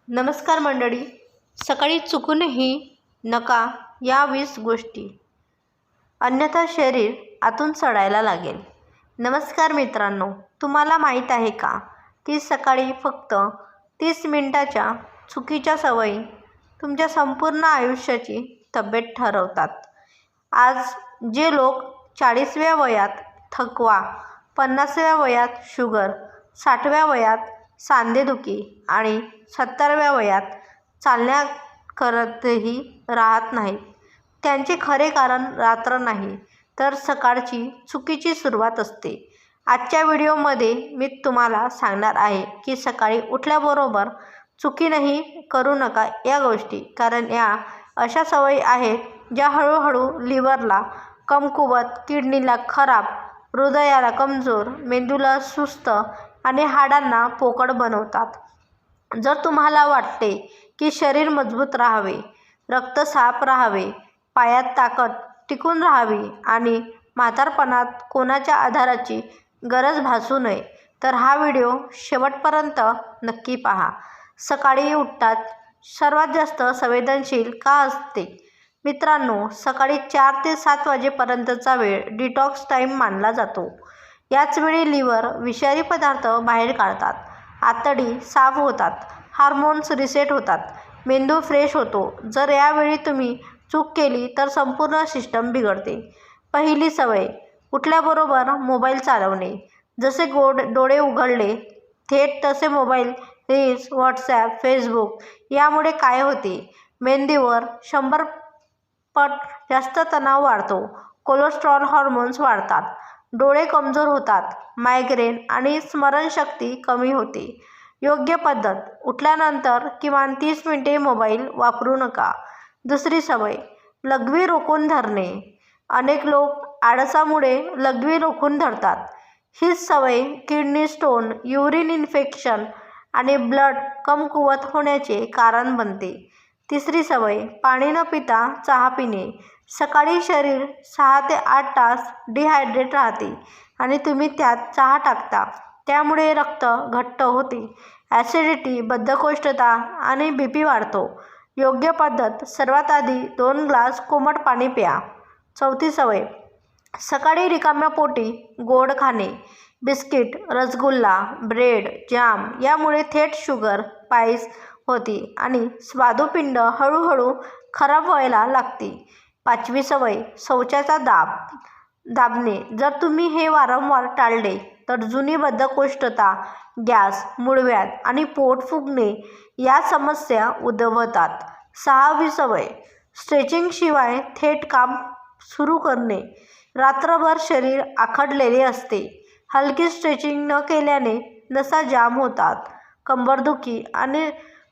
नमस्कार मंडळी. सकाळी चुकूनही नका या 20 गोष्टी, अन्यथा शरीर आतून सडायला लागेल. नमस्कार मित्रांनो, तुम्हाला माहीत आहे का की सकाळी फक्त 30 मिनिटाच्या चुकीच्या सवयी तुमच्या संपूर्ण आयुष्याची तब्येत ठरवतात. आज जे लोक 40व्या वयात थकवा, 50व्या वयात शुगर, 60व्या वयात सांधेदुखी आणि 70व्या वयात चालण्या करतही राहत नाहीत, त्यांचे खरे कारण रात्र नाही तर सकाळची चुकीची सुरुवात असते. आजच्या व्हिडिओमध्ये मी तुम्हाला सांगणार आहे की सकाळी उठल्याबरोबर चुकीनंही करू नका या गोष्टी, कारण या अशा सवयी आहेत ज्या हळूहळू लिव्हरला कमकुवत, किडनीला खराब, हृदयाला कमजोर, मेंदूला सुस्त आणि हाडांना पोकळ बनवतात. जर तुम्हाला वाटते की शरीर मजबूत राहावे, रक्त साफ राहावे, पायात ताकद टिकून राहावी आणि म्हातारपणात कोणाच्या आधाराची गरज भासू नये, तर हा व्हिडिओ शेवटपर्यंत नक्की पहा. सकाळी उठताच सर्वात जास्त संवेदनशील का असते? मित्रांनो, सकाळी 4 ते 7 वाजेपर्यंतचा वेळ डिटॉक्स टाईम मानला जातो. याच वेळी लिव्हर विषारी पदार्थ बाहेर काढतात, आतडी साफ होतात, हार्मोन्स रिसेट होतात, मेंदू फ्रेश होतो. जर यावेळी तुम्ही चूक केली तर संपूर्ण सिस्टम बिघडते. पहिली सवय, उठल्याबरोबर मोबाईल चालवणे. जसे डोळे उघडले थेट तसे मोबाईल, रील्स, व्हॉट्सॲप, फेसबुक यामुळे काय होते? मेंदूवर 100 पट जास्त तणाव वाढतो, कोलेस्ट्रॉल हार्मोन्स वाढतात, डोळे कमजोर होतात, मायग्रेन आणि स्मरणशक्ती कमी होते. योग्य पद्धत, उठल्यानंतर किमान 30 मिनिटे मोबाईल वापरू नका. दुसरी सवय, लघवी रोखून धरणे. अनेक लोक आळसामुळे लघवी रोखून धरतात. हीच सवय किडनी स्टोन, युरिन इन्फेक्शन आणि ब्लड कमकुवत होण्याचे कारण बनते. तिसरी सवय, पाणी न पिता चहा पिणे. सकाळी शरीर 6 ते 8 तास डिहायड्रेट राहते आणि तुम्ही त्यात चहा टाकता, त्यामुळे रक्त घट्ट होते, ॲसिडिटी, बद्धकोष्ठता आणि BP वाढतो. योग्य पद्धत, सर्वात आधी 2 ग्लास कोमट पाणी प्या. चौथी सवय, सकाळी रिकाम्या पोटी गोड खाणे. बिस्किट, रसगुल्ला, ब्रेड, जॅम यामुळे थेट शुगर स्पाइक होते आणि स्वादुपिंड हळूहळू खराब व्हायला लागते. पाचवी सवय, शौचाचा दाबणे. जर तुम्ही हे वारंवार टाळले तर जुनी बद्धकोष्ठता, गॅस, मूळव्याध आणि पोट फुगणे या समस्या उद्भवतात. सहावी सवय, स्ट्रेचिंगशिवाय थेट काम सुरू करणे. रात्रभर शरीर आखडलेले असते, हलकी स्ट्रेचिंग न केल्याने नसा जाम होतात, कंबरदुखी आणि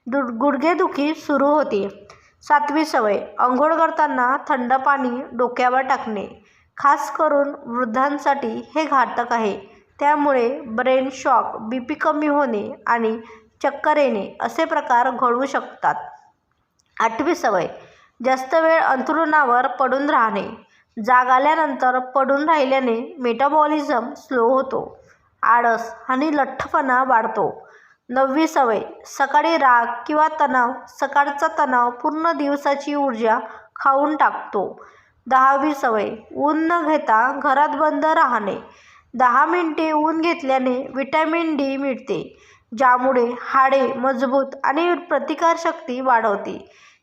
गुडघेदुखी सुरू होते. सातवी सवय, अंघोळ करताना थंड पाणी डोक्यावर टाकणे. खास करून वृद्धांसाठी हे घातक आहे, त्यामुळे ब्रेन शॉक, BP कमी होणे आणि चक्कर येणे असे प्रकार घडू शकतात. आठवी सवय, जास्त वेळ अंथरुणावर पडून राहणे. जाग आल्यानंतर पडून राहिल्याने मेटाबॉलिझम स्लो होतो, आळस आणि लठ्ठपणा वाढतो. नववी सवय, सकाळी राग किंवा तणाव. सकाळचा तणाव पूर्ण दिवसाची ऊर्जा खाऊन टाकतो. 10वी सवय, ऊन न घेता घरात बंद राहणे. 10 मिनिटे ऊन घेतल्याने व्हिटॅमिन D मिळते, ज्यामुळे हाडे मजबूत आणि प्रतिकारशक्ती वाढवते.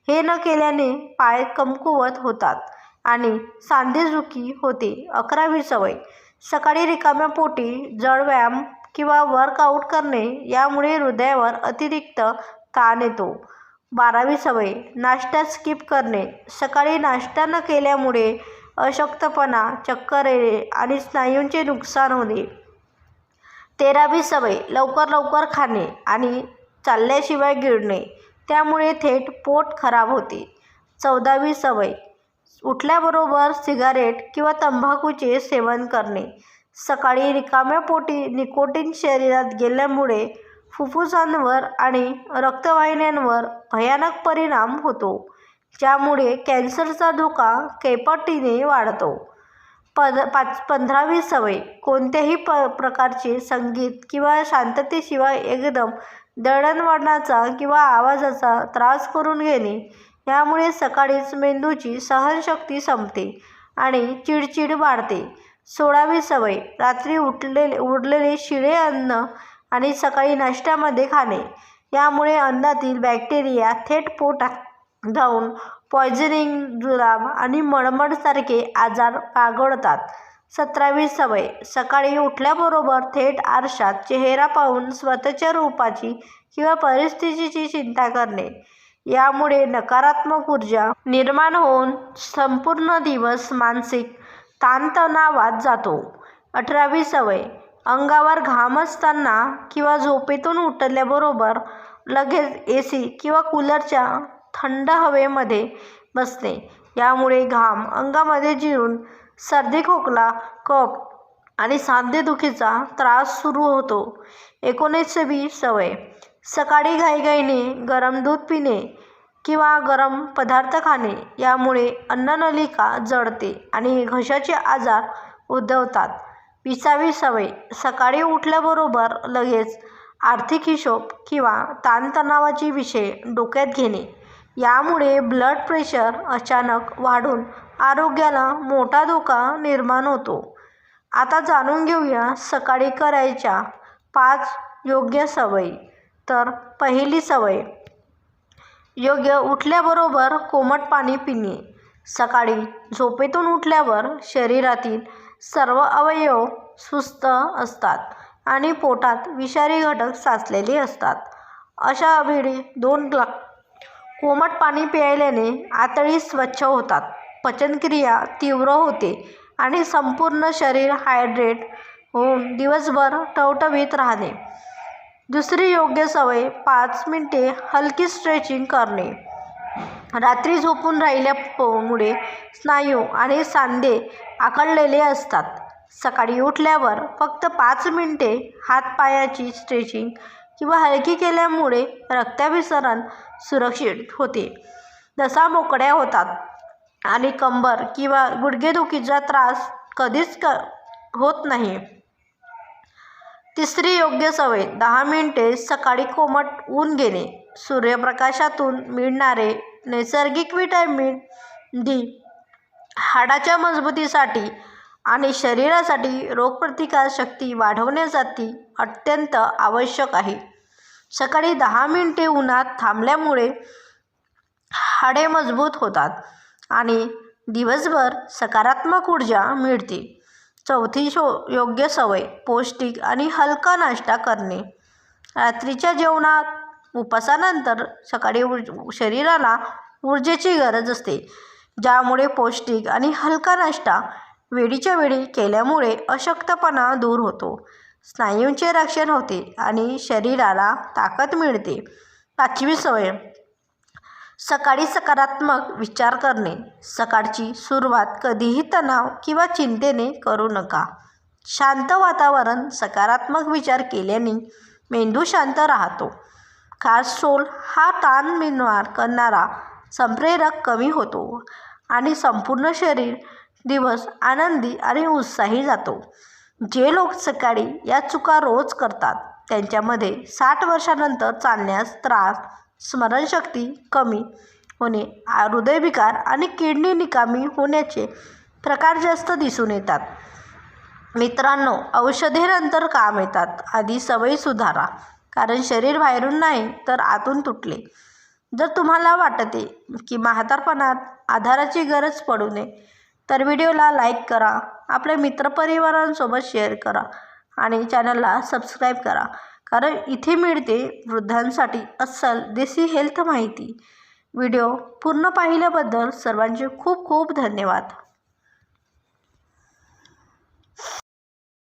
हे न केल्याने पाय कमकुवत होतात आणि सांधेदुखी होते. 11वी सवय, सकाळी रिकाम्या पोटी जड व्यायाम किंवा वर्कआउट करणे. यामुळे हृदयावर अतिरिक्त ताण येतो. 12वी सवय, नाश्ता स्किप करणे. सकाळी नाश्ता न केल्यामुळे अशक्तपणा, चक्कर येणे आणि स्नायूंचे नुकसान होते. 13वी सवय, लवकर खाणे आणि चालल्याशिवाय गिळणे. त्यामुळे थेट पोट खराब होते. 14वी सवय, उठल्याबरोबर सिगारेट किंवा तंबाखूचे सेवन करणे. सकाळी रिकाम्या पोटी निकोटीन शरीरात गेल्यामुळे फुफ्फुसांवर आणि रक्तवाहिन्यांवर भयानक परिणाम होतो, ज्यामुळे कॅन्सरचा धोका कैपटीने वाढतो. 15वी सवय, कोणत्याही प्रकारचे संगीत किंवा शांततेशिवाय एकदम दळणवळणाचा किंवा आवाजाचा त्रास करून घेणे, यामुळे सकाळीच मेंदूची सहनशक्ती संपते आणि चिडचिड वाढते. 16वी सवय, रात्री उरलेले शिळे अन्न आणि सकाळी नाश्त्यामध्ये खाणे, यामुळे अन्नातील बॅक्टेरिया थेट पोटात जाऊन पॉयझनिंग, जुलाब आणि मळमळसारखे आजार पागळतात. 17वी सवय, सकाळी उठल्याबरोबर थेट आरशात चेहरा पाहून स्वतःच्या रूपाची किंवा परिस्थितीची चिंता करणे, यामुळे नकारात्मक ऊर्जा निर्माण होऊन संपूर्ण दिवस मानसिक ताणतणावात जातो. 18वी सवय, अंगावर घाम असताना किंवा झोपेतून उठल्याबरोबर लगेच AC किंवा कूलरच्या थंड हवेमध्ये बसणे, यामुळे घाम अंगामध्ये जिरून सर्दी, खोकला, कफ आणि सांधेदुखीचा त्रास सुरू होतो. 19वी सवय, सकाळी घाईघाईने गरम दूध पिणे किंवा गरम पदार्थ खाणे, यामुळे अन्ननलिका जळते आणि घशाचे आजार उद्भवतात. 20वी सवय, सकाळी उठल्याबरोबर लगेच आर्थिक हिशोब किंवा ताणतणावाचे विषय डोक्यात घेणे, यामुळे ब्लड प्रेशर अचानक वाढून आरोग्याला मोठा धोका निर्माण होतो. आता जाणून घेऊया सकाळी करायच्या 5 योग्य सवयी. तर पहिली सवय, योग्य उठल्याबरोबर कोमट पाणी पिणे. सकाळी झोपेतून उठल्यावर शरीरातील सर्व अवयव सुस्त असतात आणि पोटात विषारी घटक साचलेले असतात. अशा वेळी 2 ग्लास कोमट पाणी प्यायल्याने आतडी स्वच्छ होतात, पचनक्रिया तीव्र होते आणि संपूर्ण शरीर हायड्रेट होऊन दिवसभर टवटवीत राहते. दुसरी योग्य सवय, 5 मिनिटे हलकी स्ट्रेचिंग करणे. रात्री झोपून राहिल्यामुळे स्नायू आणि सांधे आखडलेले असतात. सकाळी उठल्यावर फक्त 5 मिनिटे हातपायाची स्ट्रेचिंग किंवा हलकी केल्यामुळे रक्ताभिसरण सुरक्षित होते, नसा मोकळ्या होतात आणि कंबर किंवा गुडघेदुखीचा त्रास कधीच होत नाही. तिसरी योग्य सवय, 10 मिनिटे सकाळी कोमट ऊन घेणे. सूर्यप्रकाशातून मिळणारे नैसर्गिक व्हिटॅमिन D हाडाच्या मजबूतीसाठी आणि शरीरासाठी रोगप्रतिकारशक्ती वाढवण्यासाठी अत्यंत आवश्यक आहे. सकाळी 10 मिनिटे उन्हात थांबल्यामुळे हाडे मजबूत होतात आणि दिवसभर सकारात्मक ऊर्जा मिळते. चौथी योग्य सवय, पौष्टिक आणि हलका नाश्ता करणे. रात्रीच्या जेवणात उपवासानंतर सकाळी शरीराला ऊर्जेची गरज असते, ज्यामुळे पौष्टिक आणि हलका नाश्ता वेळीच्या वेळी केल्यामुळे अशक्तपणा दूर होतो, स्नायूंचे रक्षण होते आणि शरीराला ताकद मिळते. 5वी सवय, सकाळी सकारात्मक विचार करणे. सकाळची सुरुवात कधीही तणाव किंवा चिंतेने करू नका. शांत वातावरण, सकारात्मक विचार केल्याने मेंदू शांत राहतो. कॉर्टिसोल हा ताण निर्माण करणारा संप्रेरक कमी होतो आणि संपूर्ण शरीर दिवस आनंदी आणि उत्साही जातो. जे लोक सकाळी या चुका रोज करतात त्यांच्यामध्ये 60 वर्षांनंतर चालण्यास त्रास, स्मरणशक्ती कमी होणे, हृदयविकार आणि किडनी निकामी होण्याचे प्रकार जास्त दिसून येतात. मित्रांनो, औषधे नंतर काम येतात, आधी सवयी सुधारा, कारण शरीर बाहेरून नाही तर आतून तुटले. जर तुम्हाला वाटते की म्हातारपणात आधाराची गरज पडू नये तर व्हिडिओला लाईक करा, आपल्या मित्रपरिवारांसोबत शेअर करा आणि चॅनलला सबस्क्राईब करा, कारण इथे मिळते वृद्धांसाठी अस्सल देसी हेल्थ माहिती. व्हिडिओ पूर्ण पाहिल्याबद्दल सर्वांचे खूप खूप धन्यवाद.